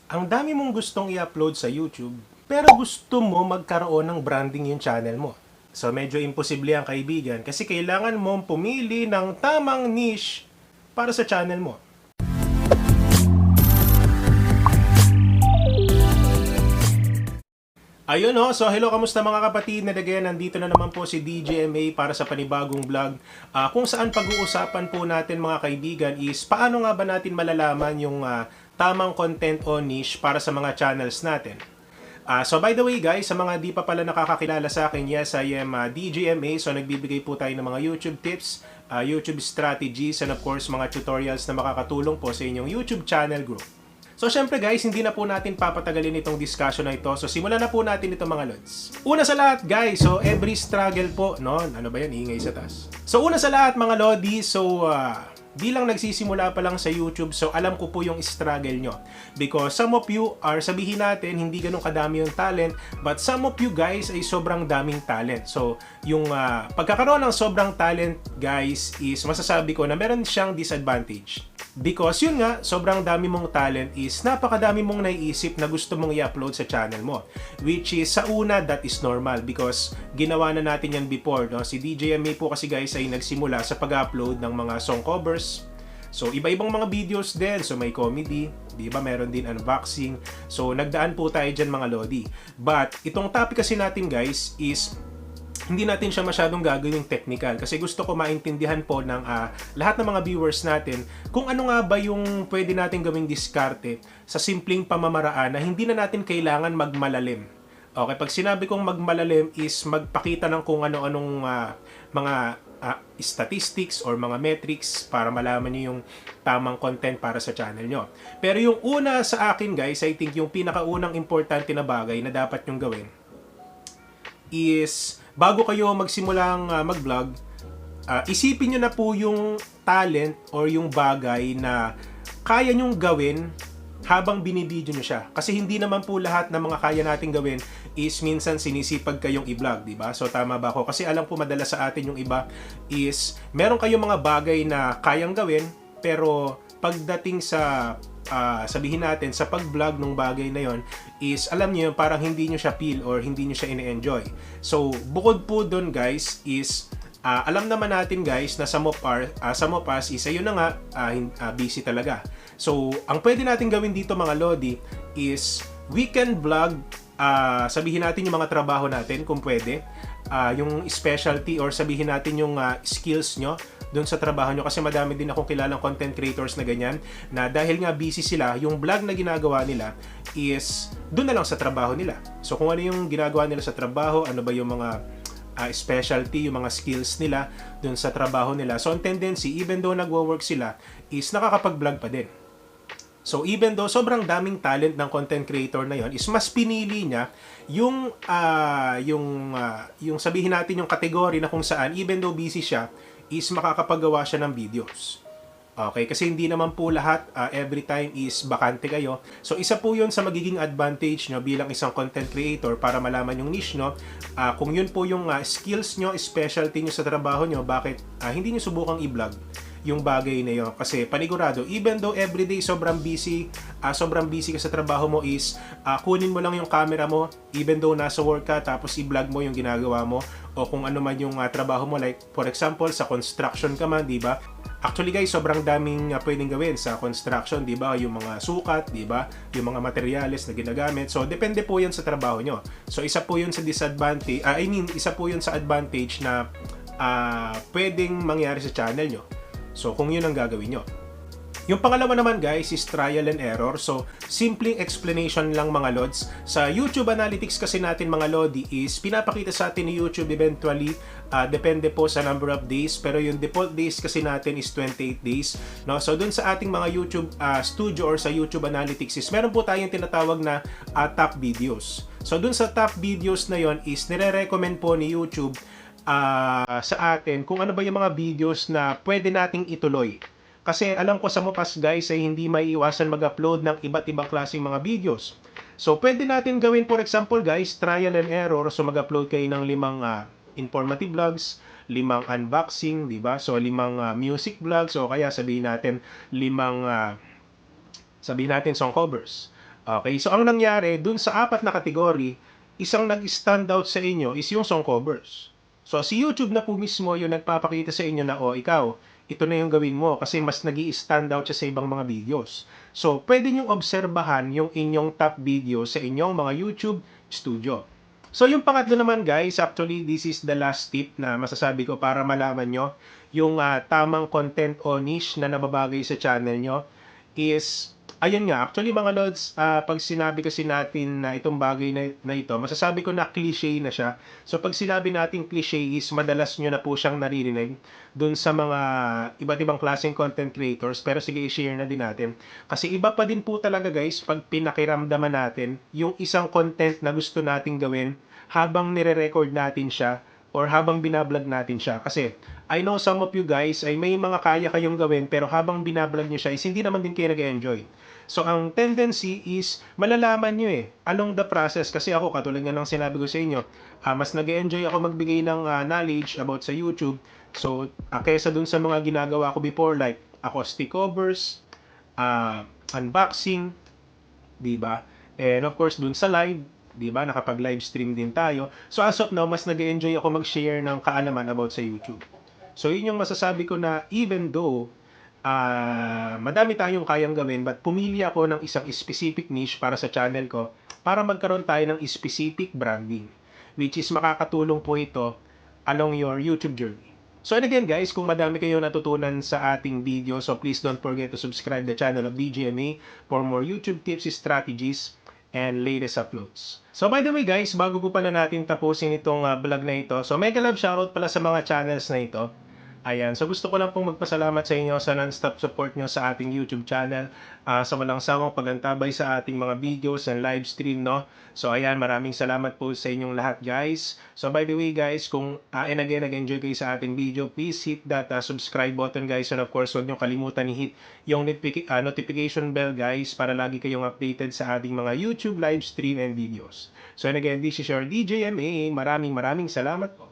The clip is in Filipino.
Ang dami mong gustong i-upload sa YouTube, pero gusto mo magkaroon ng branding yung channel mo. So medyo imposible yan kaibigan kasi kailangan mong pumili ng tamang niche para sa channel mo. Ayun no, so hello, kamusta mga kapatid? Na again, nandito na naman po si DJMA para sa panibagong vlog kung saan pag-uusapan po natin mga kaibigan is paano nga ba natin malalaman yung tamang content o niche para sa mga channels natin. So by the way guys, sa mga di pa pala nakakakilala sa akin, yes, I am DJMA. So nagbibigay po tayo ng mga YouTube tips, YouTube strategies, and of course mga tutorials na makakatulong po sa inyong YouTube channel growth. So syempre guys, hindi na po natin papatagalin itong discussion na ito. So simulan na po natin ito mga lods. Una sa lahat guys, so every struggle po, no? Ano ba yan? Ingay sa taas. So una sa lahat mga lodi, so bilang nagsisimula pa lang sa YouTube, so alam ko po yung struggle nyo. Because some of you are, sabihin natin, hindi ganun kadami yung talent, but some of you guys ay sobrang daming talent. So yung pagkakaroon ng sobrang talent guys is masasabi ko na meron siyang disadvantage. Because yun nga, sobrang dami mong talent is napakadami mong naiisip na gusto mong i-upload sa channel mo. Which is, sa una, that is normal because ginawa na natin yan before. No? Si DJMA po kasi guys ay nagsimula sa pag-upload ng mga song covers. So, iba-ibang mga videos din. So, may comedy, di ba? Meron din unboxing. So, nagdaan po tayo dyan mga lodi. But, itong topic kasi natin guys is hindi natin siya masyadong gagawing technical kasi gusto ko maintindihan po ng lahat ng mga viewers natin kung ano nga ba yung pwede natin gawing diskarte sa simpleng pamamaraan na hindi na natin kailangan magmalalim. Okay, pag sinabi kong magmalalim is magpakita ng kung ano-anong mga statistics or mga metrics para malaman nyo yung tamang content para sa channel nyo. Pero yung una sa akin guys, I think yung pinakaunang importante na bagay na dapat nyong gawin is bago kayo magsimulang mag-vlog, isipin nyo na po yung talent or yung bagay na kaya nyong gawin habang binibideo nyo siya. Kasi hindi naman po lahat ng mga kaya nating gawin is minsan sinisipag kayong i-vlog, di ba? So tama ba ako? Kasi alam ko madalas sa atin yung iba is meron kayong mga bagay na kayang gawin pero pagdating sa sabihin natin sa pag-vlog ng bagay na yon is alam niyo parang hindi niyo siya feel or hindi niyo siya ine-enjoy. So bukod po doon guys is alam naman natin guys na some of us is ayun na nga busy talaga. So ang pwede natin gawin dito mga lodi is weekend vlog, sabihin natin yung mga trabaho natin kung pwede, yung specialty or sabihin natin yung skills nyo doon sa trabaho nyo kasi madami din akong kilalang content creators na ganyan na dahil nga busy sila, yung vlog na ginagawa nila is doon na lang sa trabaho nila. So kung ano yung ginagawa nila sa trabaho, ano ba yung mga specialty, yung mga skills nila doon sa trabaho nila. So ang tendency, even though nagwo-work sila, is nakakapag-vlog pa din. So even though sobrang daming talent ng content creator na yon, is mas pinili niya yung sabihin natin yung category na kung saan even though busy siya is makakapagawa siya ng videos. Okay, kasi hindi naman po lahat every time is bakante kayo. So isa po 'yun sa magiging advantage nyo bilang isang content creator para malaman yung niche nyo. Kung yun po yung skills nyo, specialty nyo sa trabaho nyo, bakit hindi nyo subukang i-vlog yung bagay na yun. Kasi panigurado, even though everyday sobrang busy ka sa trabaho mo is kunin mo lang yung camera mo, even though nasa work ka, tapos i-vlog mo yung ginagawa mo o kung ano man yung trabaho mo, like for example sa construction ka man, di ba? Actually guys, sobrang daming pwedeng gawin sa construction, di ba? Yung mga sukat, di ba? Yung mga materyales na ginagamit. So depende po 'yan sa trabaho nyo. So isa po 'yun sa disadvantage, isa po 'yun sa advantage na pwedeng mangyari sa channel nyo. So kung 'yun ang gagawin nyo. Yung pangalawa naman guys is trial and error. So, simpleng explanation lang mga lods. Sa YouTube Analytics kasi natin mga lodi is pinapakita sa atin ni YouTube eventually, depende po sa number of days. Pero yung default days kasi natin is 28 days. No? So, dun sa ating mga YouTube studio or sa YouTube Analytics is meron po tayong tinatawag na top videos. So, dun sa top videos na yon is nire-recommend po ni YouTube sa atin kung ano ba yung mga videos na pwede nating ituloy. Kasi alam ko sa Mopas guys ay hindi maiiwasan mag-upload ng iba't ibang klaseng mga videos. So pwede natin gawin for example guys, trial and error. So mag-upload kayo ng 5 informative vlogs, 5 unboxing, di ba? So 5 music vlogs o kaya sabihin natin 5 sabihin natin song covers. Okay, so ang nangyari dun sa apat na kategory, isang nag-stand out sa inyo is yung song covers. So si YouTube na po mismo yung nagpapakita sa inyo na, oh, ikaw, ito na yung gawin mo kasi mas nag stand out siya sa ibang mga videos. So pwede nyo obserbahan yung inyong top video sa inyong mga YouTube studio. So yung pangatlo naman guys, actually this is the last tip na masasabi ko para malaman nyo yung tamang content o niche na nababagay sa channel nyo is, ayun nga, actually mga lods, pag sinabi kasi natin na itong bagay na ito, masasabi ko na cliche na siya. So pag sinabi natin cliche is madalas nyo na po siyang naririnig dun sa mga iba't ibang klaseng content creators. Pero sige, i-share na din natin. Kasi iba pa din po talaga guys pag pinakiramdaman natin yung isang content na gusto nating gawin habang nire-record natin siya or habang binablog natin siya. Kasi I know some of you guys ay may mga kaya kayong gawin pero habang binablog nyo siya is hindi naman din kayo nag-enjoy. So, ang tendency is malalaman nyo along the process. Kasi ako, katulad nga ng sinabi ko sa inyo, mas nag-enjoy ako magbigay ng knowledge about sa YouTube. So, kesa dun sa mga ginagawa ko before like acoustic covers, unboxing, di ba? And of course, dun sa live, di ba? Nakapag-live stream din tayo. So, as of now, mas nag-enjoy ako mag-share ng kaalaman about sa YouTube. So, yun yung masasabi ko na even though madami tayong kayang gawin, but pumili ako ng isang specific niche para sa channel ko para magkaroon tayo ng specific branding, which is makakatulong po ito along your YouTube journey. So and again guys, kung madami kayo natutunan sa ating video, so please don't forget to subscribe the channel of DJMA for more YouTube tips, strategies, and latest uploads. So by the way guys, bago po pala natin tapusin itong vlog na ito, so mega love shoutout pala sa mga channels na ito. Ayan, so gusto ko lang pong magpasalamat sa inyo sa non-stop support nyo sa ating YouTube channel, sa walang sawang pagantabay sa ating mga videos and live stream, no? So ayan, maraming salamat po sa inyong lahat guys. So by the way guys, kung and again, nag-enjoy kayo sa ating video, please hit that subscribe button guys, and of course, huwag nyo kalimutan i-hit yung notification bell guys para lagi kayong updated sa ating mga YouTube live stream and videos. So and again, this is your DJMA. Maraming salamat po.